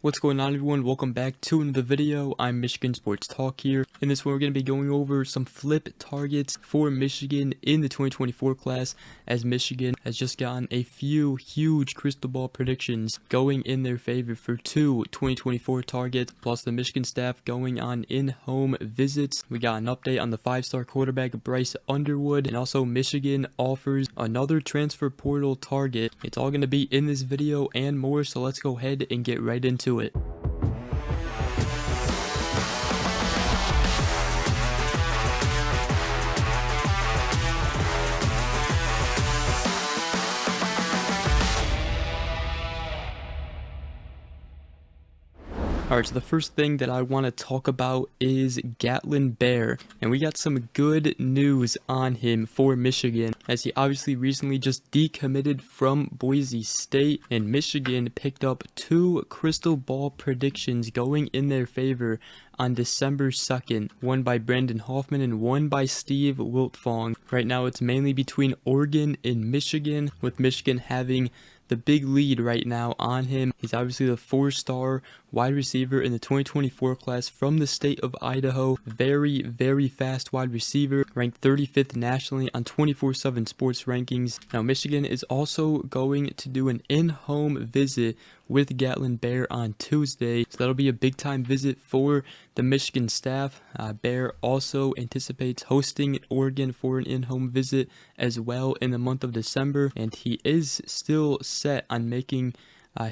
What's going on, everyone? Welcome back to another video. I'm Michigan Sports Talk here. In this one, we're going to be going over some flip targets for Michigan in the 2024 class, as Michigan has just gotten a few huge crystal ball predictions going in their favor for two 2024 targets, plus the Michigan staff going on in-home visits. We got an update on the 5-star quarterback Bryce Underwood, and also Michigan offers another transfer portal target. It's all going to be in this video and more, so let's go ahead and get right into it. Alright, so the first thing that I want to talk about is Gatlin Bear, and we got some good news on him for Michigan, as he obviously recently just decommitted from Boise State, and Michigan picked up two crystal ball predictions going in their favor on December 2nd, one by Brandon Hoffman and one by Steve Wiltfong. Right now it's mainly between Oregon and Michigan, with Michigan having the big lead right now on him. He's obviously the 4-star wide receiver in the 2024 class from the state of Idaho. Very, very fast wide receiver, ranked 35th nationally on 24/7 Sports rankings. Now, Michigan is also going to do an in-home visit with Gatlin Bear on Tuesday, so that'll be a big time visit for the Michigan staff. Bear also anticipates hosting Oregon for an in-home visit as well in the month of December, and he is still set on making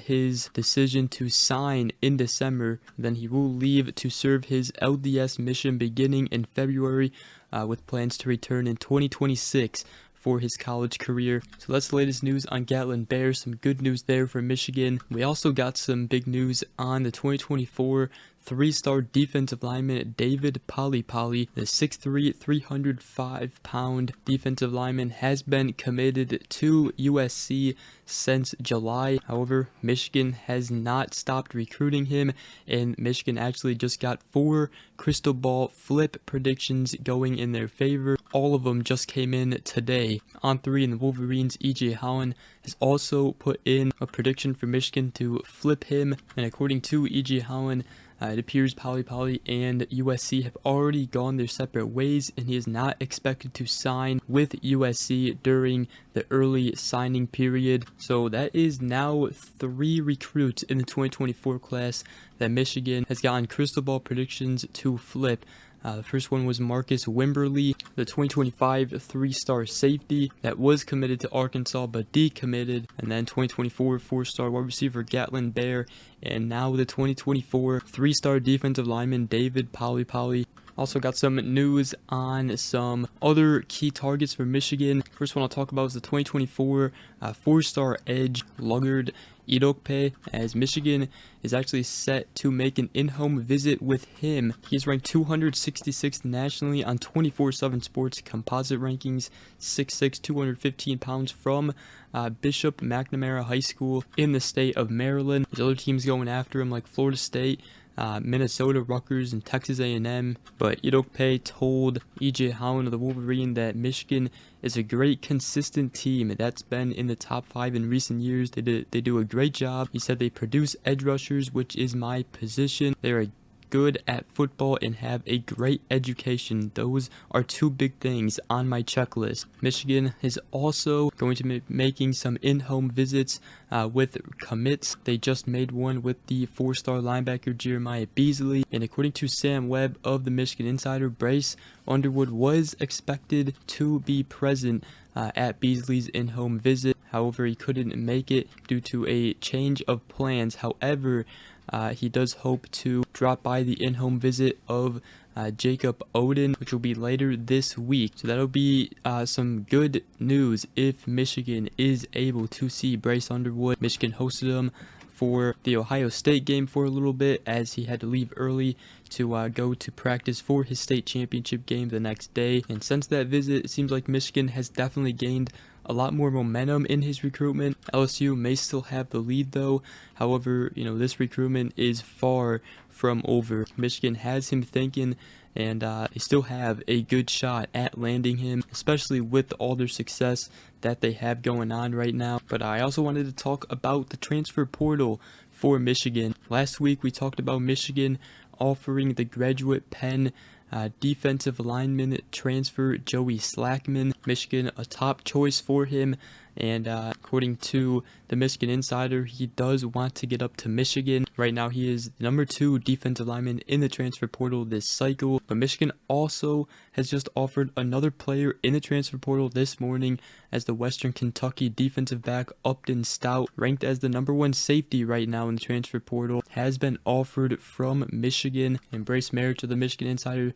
his decision to sign in December. Then he will leave to serve his LDS mission beginning in February, with plans to return in 2026 for his college career. So that's the latest news on Gatlin Bear. Some good news there for Michigan. We also got some big news on the 2024 3-star defensive lineman David Polypoly. The 6'3", 305-pound defensive lineman has been committed to USC since July. However, Michigan has not stopped recruiting him, and Michigan actually just got 4 crystal ball flip predictions going in their favor. All of them just came in today. On 3 in the Wolverines, E.J. Holland has also put in a prediction for Michigan to flip him, and according to E.J. Holland, it appears Polypoly and USC have already gone their separate ways, and he is not expected to sign with USC during the early signing period. So that is now 3 recruits in the 2024 class that Michigan has gotten crystal ball predictions to flip. The first one was Marcus Wimberly, the 2025 3-star safety that was committed to Arkansas but decommitted, and then 2024 4-star wide receiver Gatlin Bear, and now the 2024 3-star defensive lineman David Polypoly. Also got some news on some other key targets for Michigan. First one I'll talk about is the 2024 4-star edge Luggard Idokpe, as Michigan is actually set to make an in-home visit with him. He's ranked 266th nationally on 24/7 Sports composite rankings, 6'6", 215 pounds, from Bishop McNamara High School in the state of Maryland. There's other teams going after him like Florida State, Minnesota, Rutgers, and Texas A&M, but Idokpe told E.J. Holland of the Wolverine that Michigan is a great consistent team that's been in the top 5 in recent years. They do a great job. He said they produce edge rushers, which is my position. They're good at football and have a great education. Those are 2 big things on my checklist. Michigan is also going to be making some in-home visits with commits. They just made one with the 4-star linebacker Jeremiah Beasley, and according to Sam Webb of the Michigan Insider, Bryce Underwood was expected to be present at Beasley's in-home visit. However, he couldn't make it due to a change of plans. However, he does hope to drop by the in-home visit of Jacob Oden, which will be later this week. So that'll be some good news if Michigan is able to see Bryce Underwood. Michigan hosted him for the Ohio State game for a little bit, as he had to leave early to go to practice for his state championship game the next day. And since that visit, it seems like Michigan has definitely gained a lot more momentum in his recruitment. LSU may still have the lead though. However, this recruitment is far from over. Michigan has him thinking, and they still have a good shot at landing him, especially with all their success that they have going on right now. But I also wanted to talk about the transfer portal for Michigan. Last week we talked about Michigan offering the graduate Penn defensive lineman transfer Joey Slackman. Michigan a top choice for him, and according to the Michigan Insider, he does want to get up to Michigan. Right now he is the number 2 defensive lineman in the transfer portal this cycle, but Michigan also has just offered another player in the transfer portal this morning, as the Western Kentucky defensive back Upton Stout, ranked as the number 1 safety right now in the transfer portal, has been offered from Michigan. And Bryce Underwood of the Michigan Insider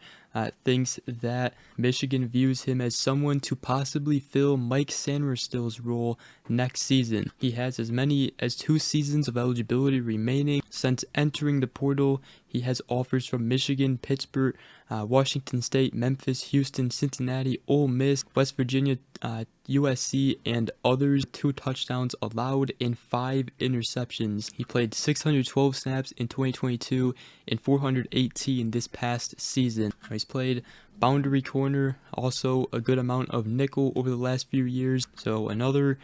thinks that Michigan views him as someone to possibly fill Mike Sanderstill's role next season. He has as many as 2 seasons of eligibility remaining. Since entering the portal, he has offers from Michigan, Pittsburgh, Washington State, Memphis, Houston, Cincinnati, Ole Miss, West Virginia, USC, and others. 2 touchdowns allowed and 5 interceptions. He played 612 snaps in 2022 and 418 this past season. He's played boundary corner, also a good amount of nickel over the last few years. So another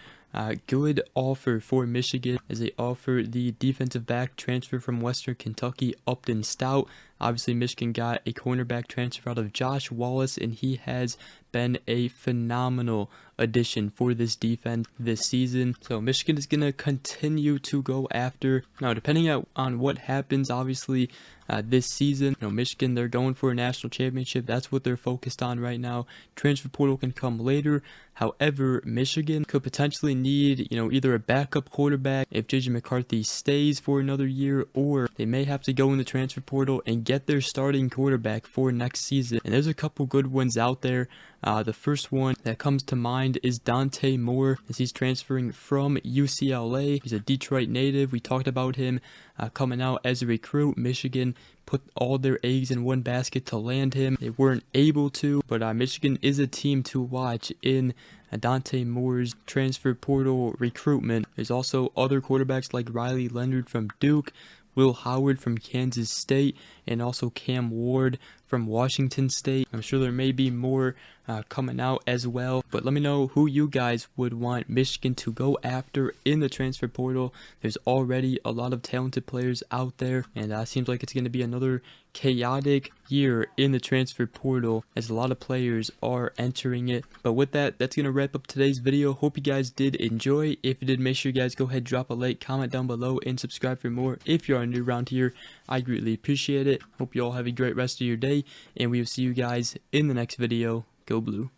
good offer for Michigan, as they offer the defensive back transfer from Western Kentucky, Upton Stout. Obviously, Michigan got a cornerback transfer out of Josh Wallace, and he has been a phenomenal addition for this defense this season. So Michigan is going to continue to go after. Now, depending on what happens, obviously, this season, Michigan, they're going for a national championship. That's what they're focused on right now. Transfer portal can come later. However, Michigan could potentially need, either a backup quarterback if J.J. McCarthy stays for another year, or they may have to go in the transfer portal and get their starting quarterback for next season. And there's a couple good ones out there. The first one that comes to mind is Dante Moore, as he's transferring from UCLA. He's a Detroit native. We talked about him coming out as a recruit. Michigan put all their eggs in one basket to land him. They weren't able to, but Michigan is a team to watch in Dante Moore's transfer portal recruitment. There's also other quarterbacks like Riley Leonard from Duke, Will Howard from Kansas State, and also Cam Ward from Washington State. I'm sure there may be more coming out as well, but let me know who you guys would want Michigan to go after in the transfer portal. There's already a lot of talented players out there, and seems like it's going to be another chaotic year in the transfer portal, as a lot of players are entering it. But with that, that's going to wrap up today's video. Hope you guys did enjoy. If you did, make sure you guys go ahead, drop a like, comment down below, and subscribe for more if you are new around here. I greatly appreciate it. Hope you all have a great rest of your day, and we will see you guys in the next video. Go Blue.